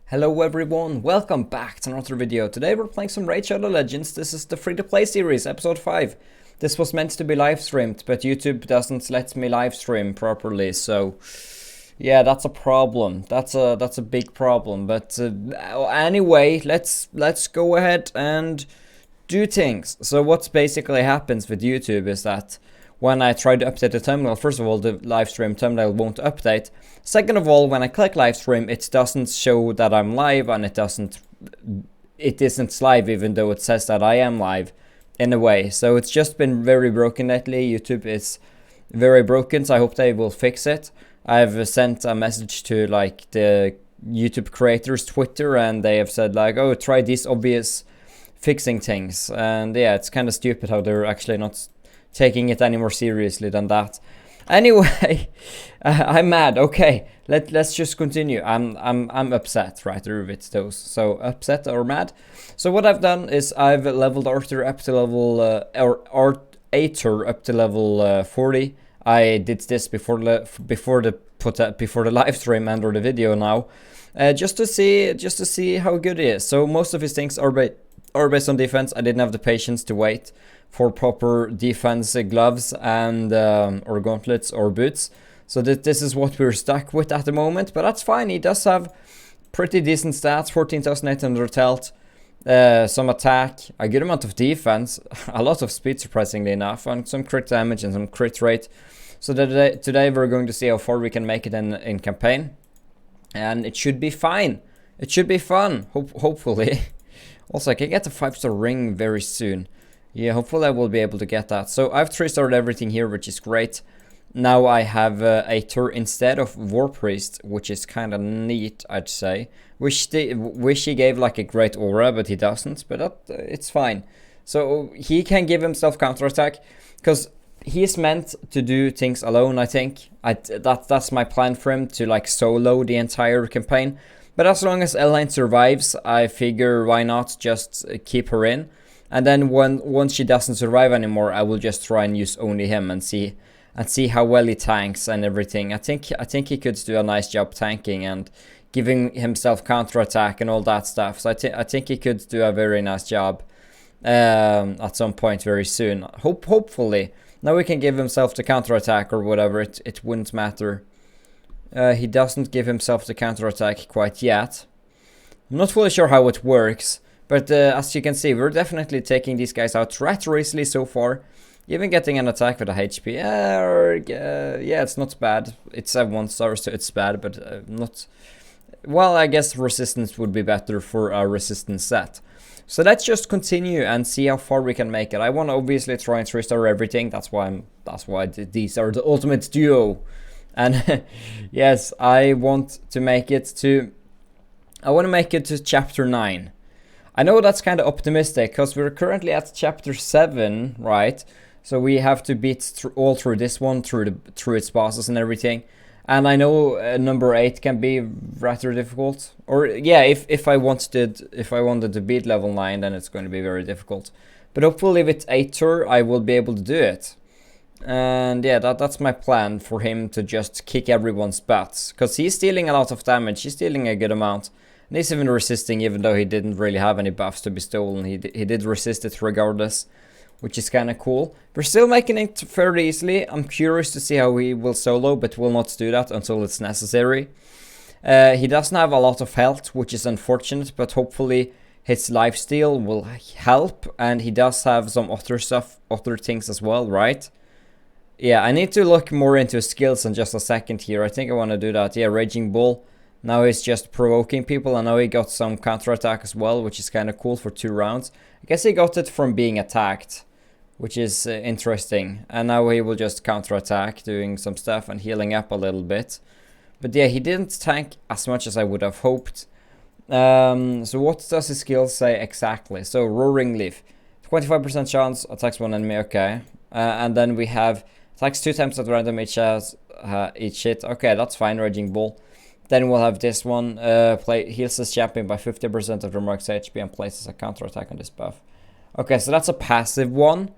Hello everyone, welcome back to another video. Today we're playing some Raid Shadow Legends. This is the free-to-play series, episode 5. This was meant to be live streamed, but YouTube doesn't let me live stream properly, so yeah, that's a problem. That's a big problem. But anyway, let's go ahead and do things. So what basically happens with YouTube is that when I try to update the thumbnail, first of all, the live stream thumbnail won't update. Second of all, when I click live stream, it doesn't show that I'm live, and it isn't live even though it says that I am live in a way. So it's just been very broken lately. YouTube is very broken, so I hope they will fix it. I've sent a message to like the YouTube creators Twitter, and they have said like, oh, try these obvious fixing things. And yeah, it's kind of stupid how they're actually not taking it any more seriously than that. Anyway, I'm mad. Okay, let's just continue. I'm upset right through with those. So upset or mad. So what I've done is I've leveled Arthur up to level Atur up to level 40. I did this before the live stream and or the video now, just to see how good it is. So most of his things are based on defense. I didn't have the patience to wait for proper defense gloves and or gauntlets or boots. So this is what we're stuck with at the moment, but that's fine. He does have pretty decent stats, 14,800 health, some attack, a good amount of defense, a lot of speed surprisingly enough, and some crit damage and some crit rate. So today we're going to see how far we can make it in campaign, and it should be fine. It should be fun, hopefully. Also, I can get the 5-star ring very soon. Yeah, hopefully I will be able to get that. So I've 3-starred everything here, which is great. Now I have Atur instead of War Priest, which is kind of neat, I'd say. Wish he gave like a great aura, but he doesn't. But it's fine. So he can give himself counterattack, because he's meant to do things alone, I think. That's my plan for him, to like solo the entire campaign. But as long as Elaine survives, I figure why not just keep her in. And then once she doesn't survive anymore, I will just try and use only him and see how well he tanks and everything. I think he could do a nice job tanking and giving himself counterattack and all that stuff. So I think he could do a very nice job at some point very soon. Hopefully. Now he can give himself the counterattack or whatever. It wouldn't matter. He doesn't give himself the counterattack quite yet. I'm not fully sure how it works. But as you can see, we're definitely taking these guys out rather easily so far. Even getting an attack with a HP, yeah, it's not bad. It's a 1-star, so it's bad, but not... Well, I guess resistance would be better for a resistance set. So let's just continue and see how far we can make it. I want to obviously try and 3-star everything. That's why these are the ultimate duo. And yes, I want to make it to chapter 9. I know that's kind of optimistic, because we're currently at chapter 7, right? So we have to beat through this one, through its bosses and everything. And I know number 8 can be rather difficult. Or yeah, if I wanted to beat level 9, then it's going to be very difficult. But hopefully with Atur, I will be able to do it. And yeah, that's my plan, for him to just kick everyone's butts. Because he's dealing a lot of damage, he's dealing a good amount. And he's even resisting, even though he didn't really have any buffs to be stolen. He did resist it regardless, which is kind of cool. We're still making it fairly easily. I'm curious to see how he will solo, but will not do that until it's necessary. He doesn't have a lot of health, which is unfortunate, but hopefully his lifesteal will help. And he does have some other things as well, right? Yeah, I need to look more into his skills in just a second here. I think I want to do that. Yeah, Raging Bull. Now he's just provoking people. I know he got some counterattack as well, which is kind of cool for 2 rounds. I guess he got it from being attacked, which is interesting. And now he will just counterattack, doing some stuff and healing up a little bit. But yeah, he didn't tank as much as I would have hoped. So what does his skill say exactly? So Roaring Leaf, 25% chance, attacks one enemy, okay. And then we have attacks 2 times at random each hit. Okay, that's fine, Raging Bull. Then we'll have this one, heals his champion by 50% of the mark's HP and places a counterattack on this buff. Okay, so that's a passive one.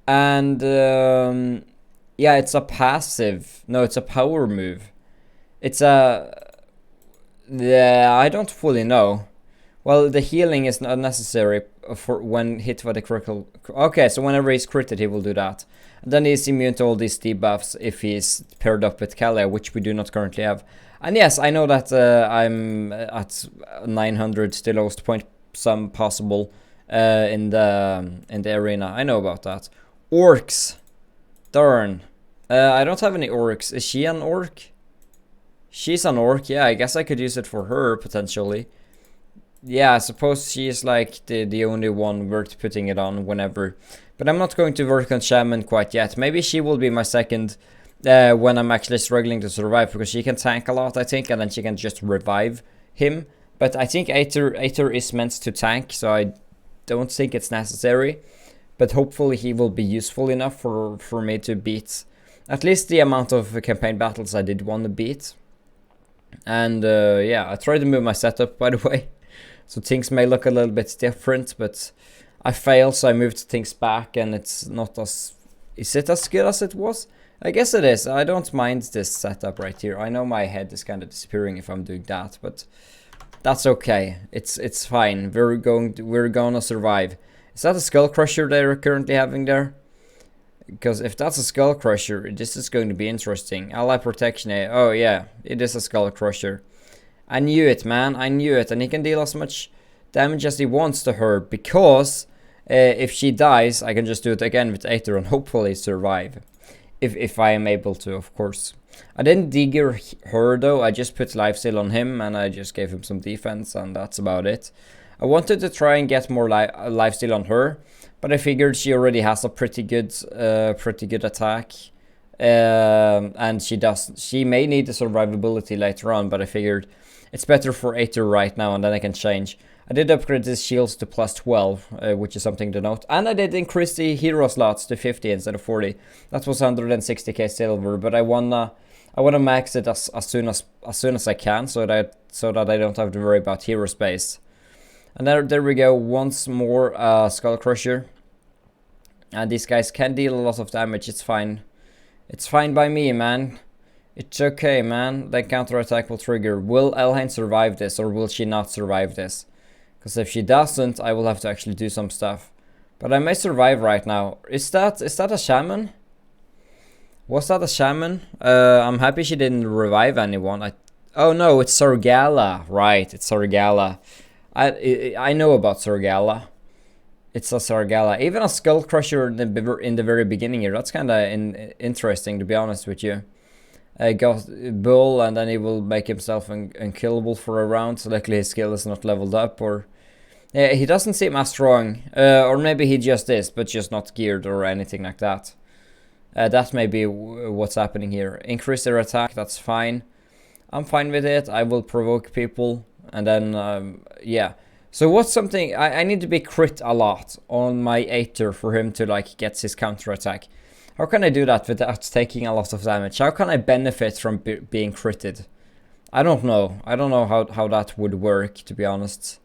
And, yeah, it's a passive. No, it's a power move. It's a... Yeah, I don't fully know. Well, the healing is not necessary for when hit by the critical. Okay, so whenever he's critted, he will do that. And then he's immune to all these debuffs if he's paired up with Kalia, which we do not currently have. And yes, I know that I'm at 900 still lowest point some possible in the arena. I know about that. Orcs, darn. I don't have any orcs. Is she an orc? She's an orc. Yeah, I guess I could use it for her potentially. Yeah, I suppose she is like the only one worth putting it on whenever. But I'm not going to work on Shaman quite yet. Maybe she will be my second when I'm actually struggling to survive, because she can tank a lot, I think, and then she can just revive him. But I think Atur is meant to tank, so I don't think it's necessary. But hopefully he will be useful enough for me to beat at least the amount of campaign battles I did want to beat. And yeah, I tried to move my setup, by the way. So things may look a little bit different, but I failed, so I moved things back, and it's not as... Is it as good as it was? I guess it is. I don't mind this setup right here. I know my head is kind of disappearing if I'm doing that, but that's okay. It's fine. We're gonna survive. Is that a Skull Crusher they're currently having there? Because if that's a Skull Crusher, this is going to be interesting. Ally Protection. Oh yeah, it is a Skull Crusher. I knew it, man. I knew it. And he can deal as much damage as he wants to her, because if she dies, I can just do it again with Aether and hopefully survive. If I am able to, of course. I didn't de-gear her though. I just put lifesteal on him and I just gave him some defense, and that's about it. I wanted to try and get more lifesteal on her, but I figured she already has a pretty good attack. And she may need the survivability later on, but I figured it's better for Aether right now, and then I can change. I did upgrade his shields to plus 12, which is something to note. And I did increase the hero slots to 50 instead of 40. That was 160k silver, but I wanna max it as soon as I can, so that I don't have to worry about hero space. And there we go, once more Skull Crusher. And these guys can deal a lot of damage. It's fine. It's fine by me, man. It's okay, man. The counterattack will trigger. Will Elhain survive this, or will she not survive this? Because if she doesn't, I will have to actually do some stuff. But I may survive right now. Is that a shaman? Was that a shaman? I'm happy she didn't revive anyone. Oh no, it's Sargala. Right, it's Sargala. I know about Sargala. It's a Sargala. Even a Skull Crusher in the very beginning here. That's kind of interesting, to be honest with you. Got Bull, and then he will make himself unkillable for a round. So luckily his skill is not leveled up, or yeah, he doesn't seem as strong, or maybe he just is, but just not geared or anything like that. That may be what's happening here. Increase their attack. That's fine. I'm fine with it. I will provoke people, and then yeah. So what's something I need to be crit a lot on my Aether for him to like get his counter attack. How can I do that without taking a lot of damage? How can I benefit from being critted? I don't know. I don't know how that would work, to be honest.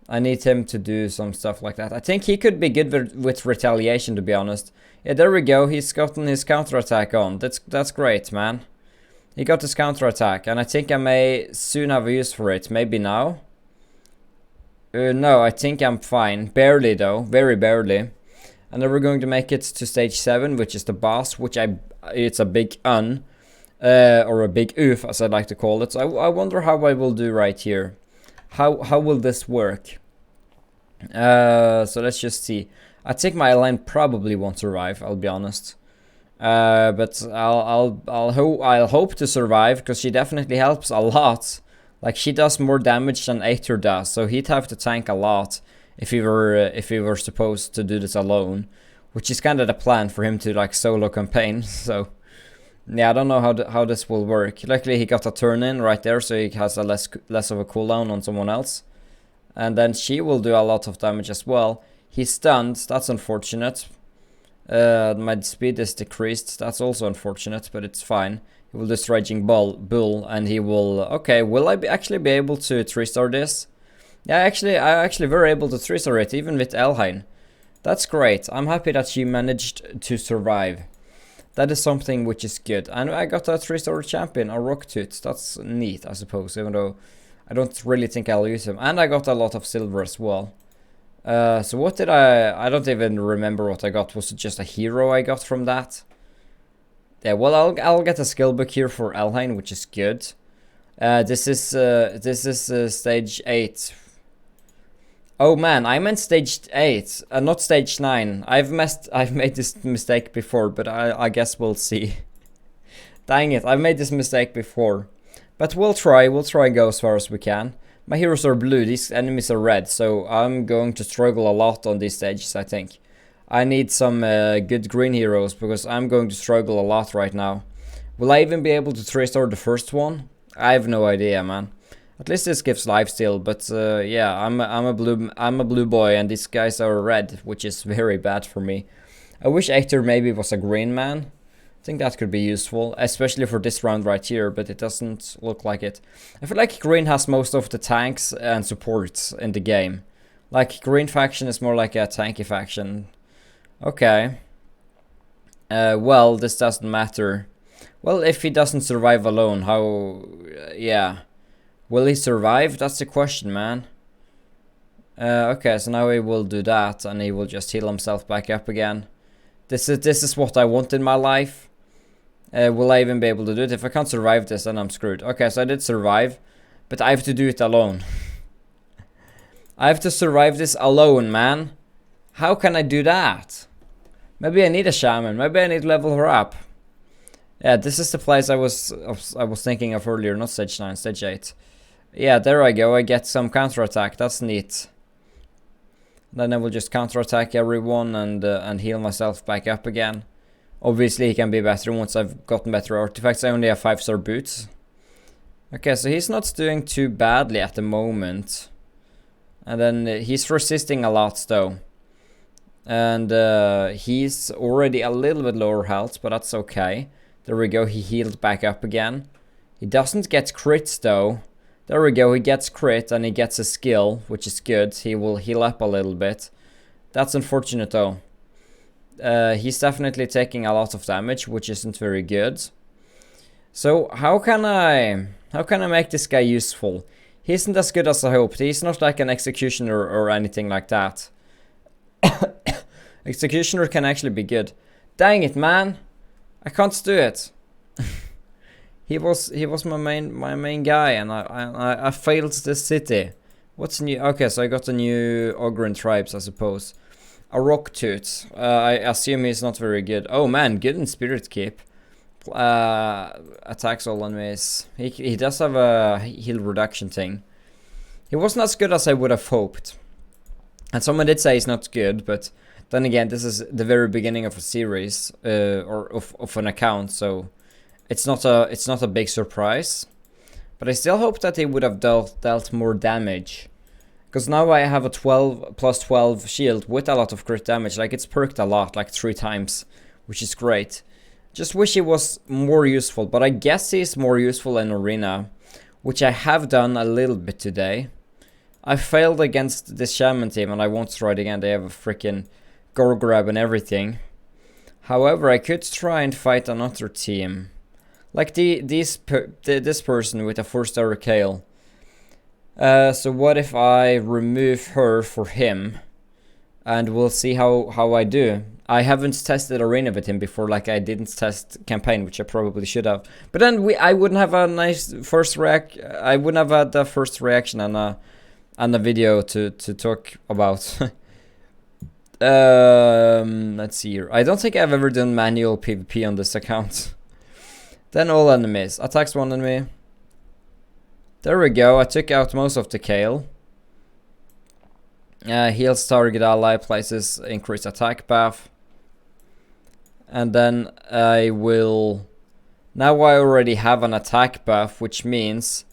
I need him to do some stuff like that. I think he could be good with retaliation, to be honest. Yeah, there we go. He's gotten his counterattack on. That's great, man. He got his counterattack, and I think I may soon have a use for it. Maybe now? No, I think I'm fine. Barely, though. Very barely. And then we're going to make it to stage 7, which is the boss, which it's a big or a big oof, as I like to call it. So I wonder how I will do right here. How will this work? So let's just see. I think my line probably won't survive, I'll be honest. But I'll hope to survive, because she definitely helps a lot. Like, she does more damage than Aether does, so he'd have to tank a lot if he were supposed to do this alone, which is kind of the plan for him to like solo campaign. So yeah, I don't know how this will work. Luckily he got a turn in right there, so he has a less of a cooldown on someone else, and then she will do a lot of damage as well. He's stunned. That's unfortunate. My speed is decreased. That's also unfortunate, but it's fine. He will just Raging Bull, and he will... Okay, will I actually be able to 3-star this? Yeah, I actually were able to 3-star it, even with Elhain. That's great. I'm happy that she managed to survive. That is something which is good. And I got a 3-star champion, a Rocktooth. That's neat, I suppose, even though I don't really think I'll use him. And I got a lot of silver as well. So what did I don't even remember what I got. Was it just a hero I got from that? Yeah, well, I'll get a skill book here for Elhain, which is good. This is stage 8. Oh man, I meant stage 8, not stage 9. I've made this mistake before, but I guess we'll see. Dang it, I've made this mistake before. But we'll try and go as far as we can. My heroes are blue, these enemies are red, so I'm going to struggle a lot on these stages, I think. I need some good green heroes, because I'm going to struggle a lot right now. Will I even be able to 3-star the first one? I have no idea, man. At least this gives lifesteal, but yeah, I'm a blue boy, and these guys are red, which is very bad for me. I wish Atur maybe was a green man. I think that could be useful, especially for this round right here, but it doesn't look like it. I feel like green has most of the tanks and supports in the game. Like, green faction is more like a tanky faction. Okay. Well, this doesn't matter. Well, if he doesn't survive alone, how... yeah. Will he survive? That's the question, man. Okay, so now he will do that, and he will just heal himself back up again. This is what I want in my life. Will I even be able to do it? If I can't survive this, then I'm screwed. Okay, so I did survive, but I have to do it alone. I have to survive this alone, man. How can I do that? Maybe I need a shaman. Maybe I need to level her up. Yeah, this is the place I was thinking of earlier, not stage 9, stage 8. Yeah, there I go. I get some counterattack. That's neat. Then I will just counterattack everyone and heal myself back up again. Obviously, he can be better once I've gotten better artifacts. I only have 5-star boots. Okay, so he's not doing too badly at the moment. And then he's resisting a lot, though. And he's already a little bit lower health, but that's okay. There we go, he healed back up again. He doesn't get crits, though. There we go, he gets crit and he gets a skill, which is good. He will heal up a little bit. That's unfortunate, though. He's definitely taking a lot of damage, which isn't very good. So how can I make this guy useful? He isn't as good as I hoped. He's not like an executioner or anything like that. Executioner can actually be good. Dang it, man! I can't do it. He was my main guy, and I failed this city. What's new? Okay, so I got a new Ogren tribes, I suppose. A rock tooth. I assume he's not very good. Oh man, good in spirit keep. Attacks all enemies. He does have a heal reduction thing. He wasn't as good as I would have hoped. And someone did say he's not good, but then again, this is the very beginning of a series, or of an account, so it's not a big surprise. But I still hope that he would have dealt more damage. Because now I have a 12 plus 12 shield with a lot of crit damage. Like, it's perked a lot, like 3 times, which is great. Just wish he was more useful, but I guess he's more useful in Arena, which I have done a little bit today. I failed against this Shaman team, and I won't try it again. They have a freaking gore grab and everything. However, I could try and fight another team. Like this person with a 4-star Kale. So what if I remove her for him, and we'll see how I do. I haven't tested Arena with him before, like I didn't test Campaign, which I probably should have. But then I wouldn't have a nice first I wouldn't have had the first reaction and a video to talk about. Let's see here. I don't think I've ever done manual PvP on this account. Then all enemies. Attacks one enemy. There we go, I took out most of the Kale. Heals target ally, places increased attack buff. And then I will... Now I already have an attack buff, which means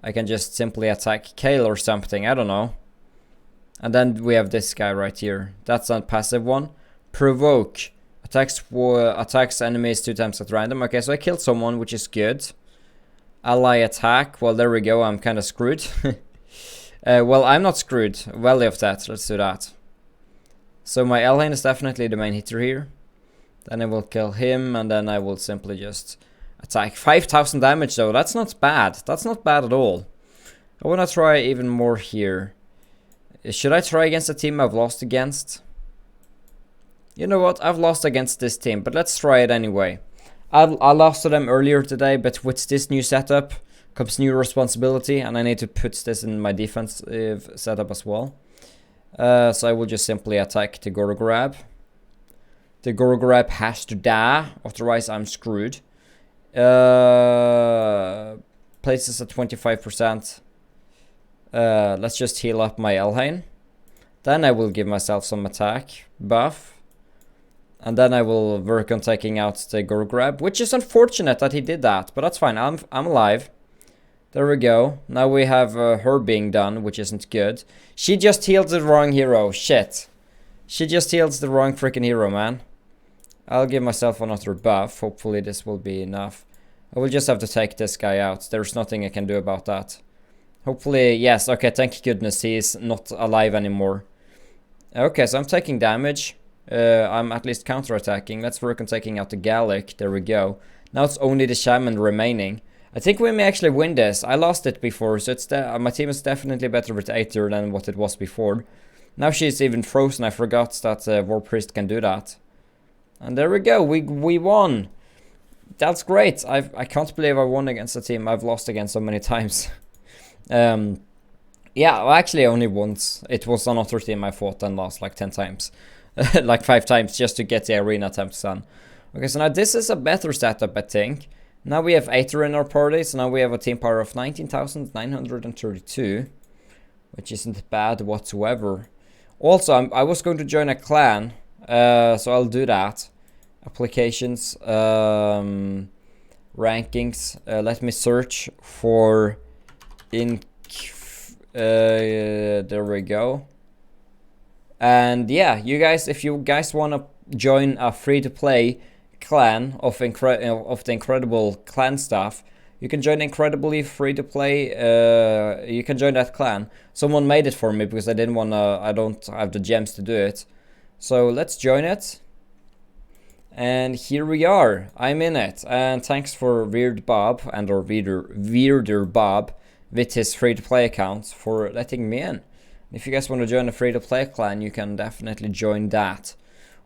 I can just simply attack Kale or something, I don't know. And then we have this guy right here. That's a passive one. Provoke. Attacks enemies 2 times at random. Okay, so I killed someone, which is good. Ally attack. Well, there we go. I'm kind of screwed. Well, I'm not screwed. Well, of that. Let's do that. So my Elhain is definitely the main hitter here. Then I will kill him, and then I will simply just attack. 5,000 damage, though. That's not bad. That's not bad at all. I want to try even more here. Should I try against a team I've lost against? You know what? I've lost against this team, but let's try it anyway. I lost to them earlier today, but with this new setup comes new responsibility, and I need to put this in my defensive setup as well. So I will just simply attack the Gorograb. The Gorograb has to die, otherwise I'm screwed. Places at 25%. Let's just heal up my Elhain. Then I will give myself some attack buff. And then I will work on taking out the Gorograb, which is unfortunate that he did that, but that's fine. I'm alive. There we go. Now we have her being done, which isn't good. She just healed the wrong hero. Shit. She just heals the wrong freaking hero, man. I'll give myself another buff. Hopefully this will be enough. I will just have to take this guy out. There's nothing I can do about that. Hopefully, yes. Okay, thank goodness he's not alive anymore. Okay, so I'm taking damage. I'm at least counterattacking. Let's work on taking out the Gallic. There we go. Now it's only the Shaman remaining. I think we may actually win this. I lost it before, so it's my team is definitely better with Atur than what it was before. Now she's even frozen. I forgot that War Priest can do that. And there we go. We won. That's great. I can't believe I won against a team I've lost against so many times. Yeah, well, actually only once. It was another team I fought and lost like 10 times. Like 5 times just to get the arena attempts done. Okay, so now this is a better setup, I think. Now we have Atur in our party, so now we have a team power of 19,932, which isn't bad whatsoever. Also, I was going to join a clan, so I'll do that. Applications, rankings. Let me search for there we go. And yeah, you guys, if you guys want to join a free-to-play clan of the incredible clan staff, you can join incredibly free-to-play. You can join that clan. Someone made it for me because I didn't want to. I don't have the gems to do it. So let's join it. And here we are. I'm in it. And thanks for Weird Bob and our Weirder Bob with his free-to-play account for letting me in. If you guys want to join a free-to-play clan, you can definitely join that.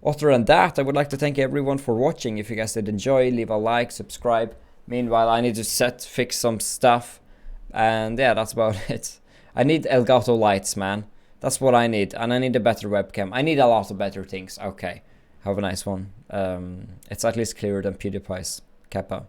Other than that, I would like to thank everyone for watching. If you guys did enjoy, leave a like, subscribe. Meanwhile, I need to fix some stuff. And yeah, that's about it. I need Elgato lights, man. That's what I need. And I need a better webcam. I need a lot of better things. Okay. Have a nice one. It's at least clearer than PewDiePie's Kappa.